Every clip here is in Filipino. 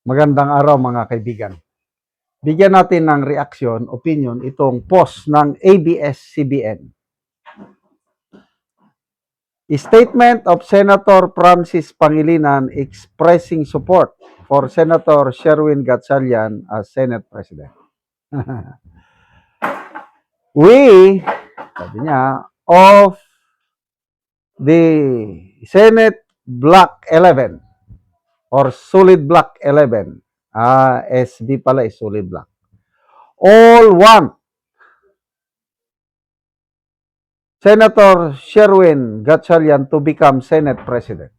Magandang araw mga kaibigan. Bigyan natin ng reaksyon, opinion, itong post ng ABS-CBN. Statement of Senator Francis Pangilinan expressing support for Senator Sherwin Gatchalian as Senate President. We, sabi niya, of the Senate Block 11 or Solid Block 11, SB pala is Solid Block, all want Senator Sherwin Gatchalian to become Senate President.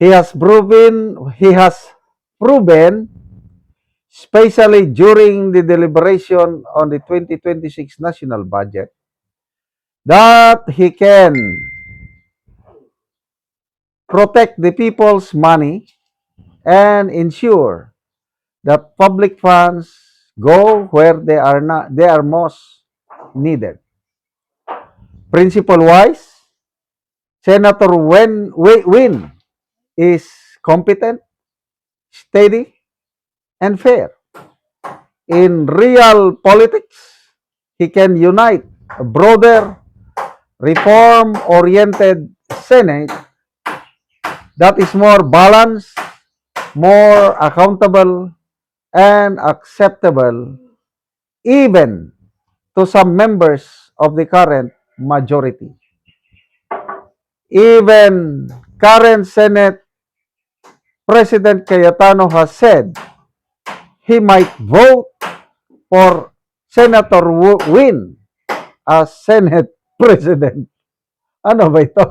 He has proven, especially during the deliberation on the 2026 national budget, that he can protect the people's money and ensure that public funds go where they are most needed. Principle-wise, Senator Win is competent, steady, and fair. In real politics, he can unite a broader, reform-oriented Senate that is more balanced, more accountable, and acceptable even to some members of the current majority. Even current Senate President Cayetano has said he might vote for Senator Win as Senate President. Ano ba ito?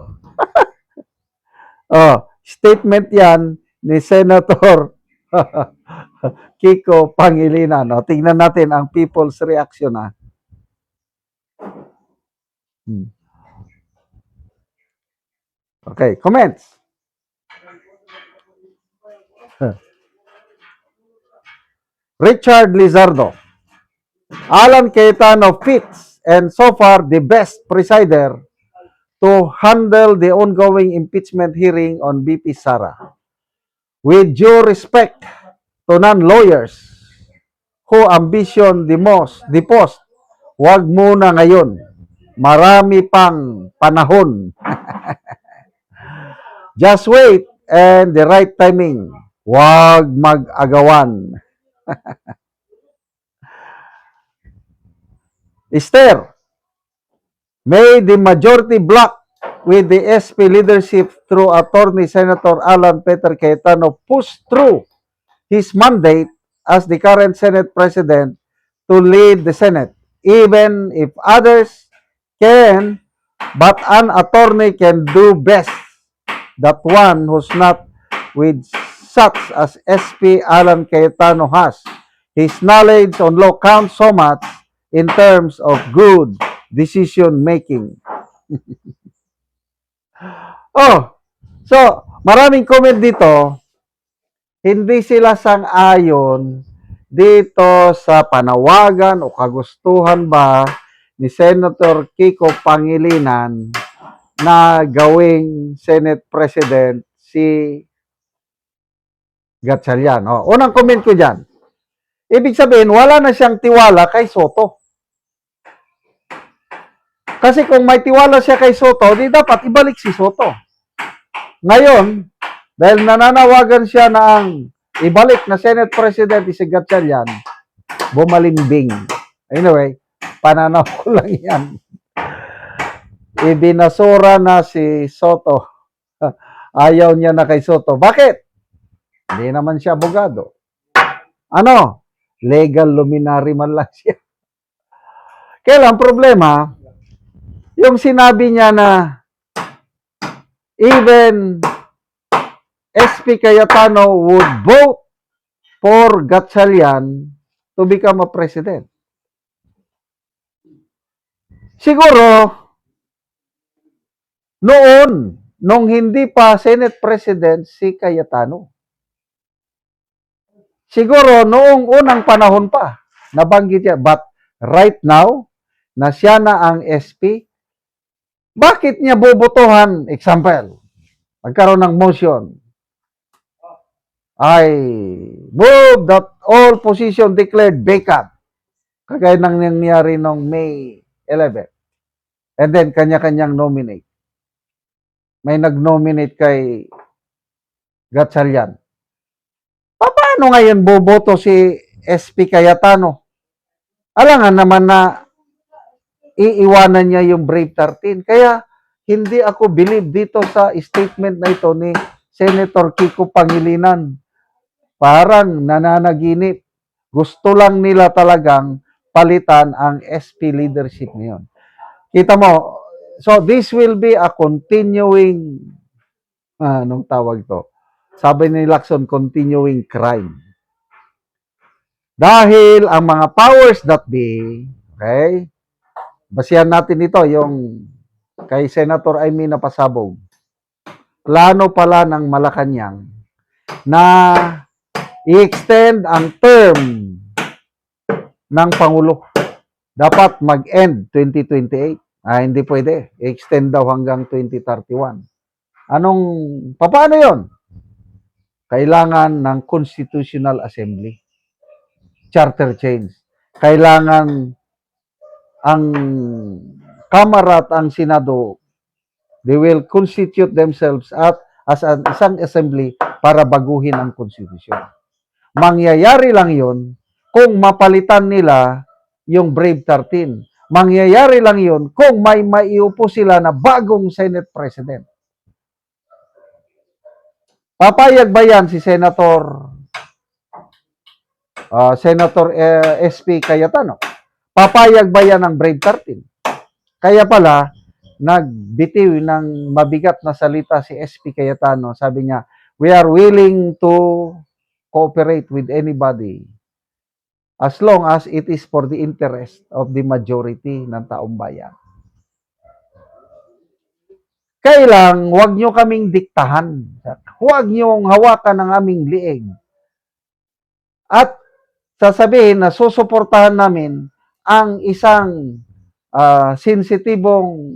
Statement yan ni Senator Kiko Pangilinan. Tingnan natin ang people's reaction. Okay, comments. Richard Lizardo. Alan Cayetano fits and so far the best presider to handle the ongoing impeachment hearing on BP Sara. With due respect to non-lawyers who ambition the post, wag muna ngayon. Marami pang panahon. Just wait and the right timing. Wag mag-agawan. Esther, may the majority block with the SP leadership through Attorney Senator Alan Peter Cayetano push through his mandate as the current Senate President to lead the Senate, even if others can, but an attorney can do best that one who's not with such as SP Alan Cayetano has. His knowledge on law counts so much in terms of good decision making. So maraming comment dito, hindi sila sang-ayon dito sa panawagan o kagustuhan ba ni Senator Kiko Pangilinan na gawing Senate President si Gatchalian. Unang comment ko dyan, ibig sabihin, wala na siyang tiwala kay Soto. Kasi kung may tiwala siya kay Soto, di dapat ibalik si Soto. Ngayon, dahil nananawagan siya na ang ibalik na Senate President si Gatchalian, bumalimbing. Anyway, pananaw ko lang yan. Ibinasura na si Soto. Ayaw niya na kay Soto. Bakit? Hindi naman siya abogado. Legal luminary man lang siya. Kaya lang, problema, yung sinabi niya na even SP Cayetano would vote for Gatchalian to become a president. Siguro, noon, nung hindi pa Senate President si Cayetano. Siguro, noong unang panahon pa, nabanggit niya. But right now, na siya na ang SP, bakit niya bobotohan? Example, magkaroon ng motion. I move that all position declared vacant. Kagaya nang nangyari noong May 11. And then, kanya-kanyang nominate. May nag-nominate kay Gatchalian. Paano ngayon boboto si SP Cayetano? Alangan naman na iiwanan niya yung Brave 13. Kaya, hindi ako believe dito sa statement na ito ni Senator Kiko Pangilinan. Parang nananaginip. Gusto lang nila talagang palitan ang SP leadership ngayon. Kita mo, so this will be a continuing, anong tawag to? Sabi ni Lacson, continuing crime. Dahil ang mga powers that be, okay, basihan natin ito, yung kay Senator Aimee Pasabog, plano pala ng Malacanang na i-extend ang term ng Pangulo. Dapat mag-end 2028. Hindi pwede. I-extend daw hanggang 2031. Paano yon? Kailangan ng Constitutional Assembly. Charter change. Kailangan ang Kamara at ang Senado, they will constitute themselves as an isang assembly para baguhin ang konstitusyon. Mangyayari lang yon kung mapalitan nila yung Brave 13. Mangyayari lang yon kung may maiupo sila na bagong Senate President. Papayag ba yan si Senator SP Cayetano? Papayag ba yan ng Brave 13? Kaya pala, nagbitiw ng mabigat na salita si SP Cayetano. Sabi niya, we are willing to cooperate with anybody as long as it is for the interest of the majority ng taong bayan. Kailang, huwag nyo kaming diktahan. Huwag nyo hawakan ng aming liig. At sasabihin na susuportahan namin ang isang sensitibong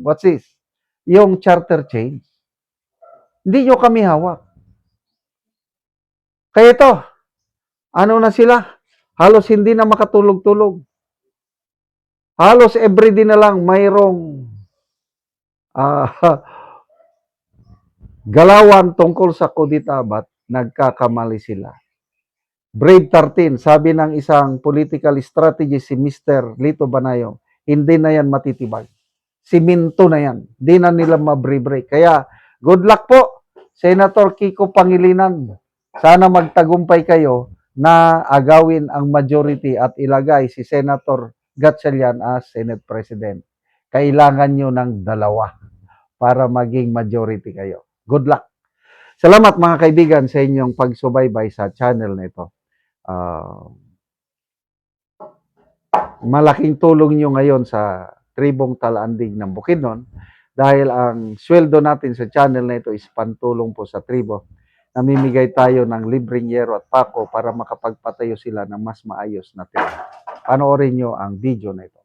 what's this? Yung charter change. Hindi nyo kami hawak. Kaya ito, ano na sila? Halos hindi na makatulog-tulog. Halos everyday na lang mayroong galawan tungkol sa kudita, ba't nagkakamali sila. Brave 13, sabi ng isang political strategist si Mr. Lito Banayo, hindi na yan matitibag. Siminto na yan. Hindi na nila mabre-break. Kaya, good luck po, Senator Kiko Pangilinan. Sana magtagumpay kayo na agawin ang majority at ilagay si Senator Gatchalian as Senate President. Kailangan nyo ng dalawa para maging majority kayo. Good luck. Salamat mga kaibigan sa inyong pagsubaybay sa channel na ito. Malaking tulong nyo ngayon sa tribong Talaandig ng Bukidnon dahil ang sweldo natin sa channel na ito is pantulong po sa tribo. Namimigay tayo ng libreng yero at pako para makapagpatayo sila ng mas maayos na tira. Panoorin nyo ang video na ito.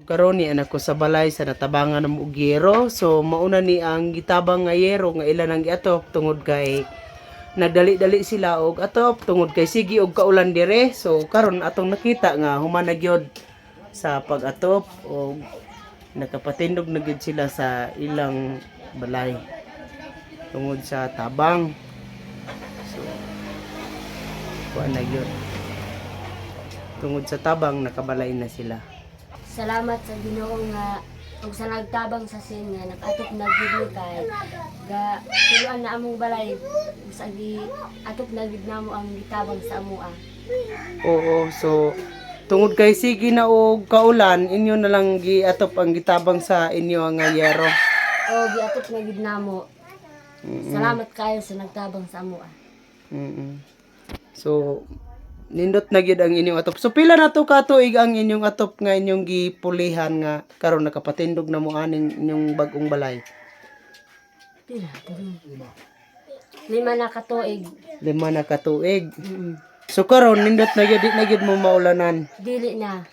Karon ni anak ko sa balay sa natabangan ng ugero. So mauna ni ang gitabang nga yero nga ilan ang giatop tungod kay nagdali-dali sila og atop tungod kay sige og kaulan dire. So karon atong nakita nga human na gyud sa pag-atop og nakapatindog na gyud sila sa ilang balay tungod sa tabang. So kuan na gyud. Tungod sa tabang nakabalay na sila. Salamat sa Ginoo nga ug sa nagtabang sa sin nga nag-atop na gid kay ga tuluan na among balay sa gi atop na gid namo ang gitabang sa amoa. Oo, so tungod kay sige na og kaulan inyo na lang giatop ang gitabang sa inyo nga yero. O giatop na gid namo. Salamat kayo sa nagtabang sa amoa. So nindot na gyud ang inyong atop. So pila na to ka tuig ang inyong atop nga inyong gipulihan nga karon nakapatindog na mo aning inyong bag-ong balay? Pila? 5 na katuig. 5 na ka tuig. So karon nindot na gyud mo maulanan. Dili na.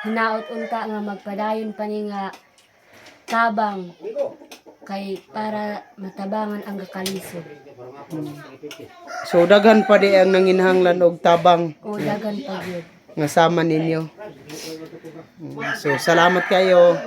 hinaot unta nga magpadayon pa ni nga tabang kay para matabangan ang kakalisod. So daghan pa di ang nanginhanglan og tabang O dagan pa gyud. nga sama ninyo. So salamat kayo.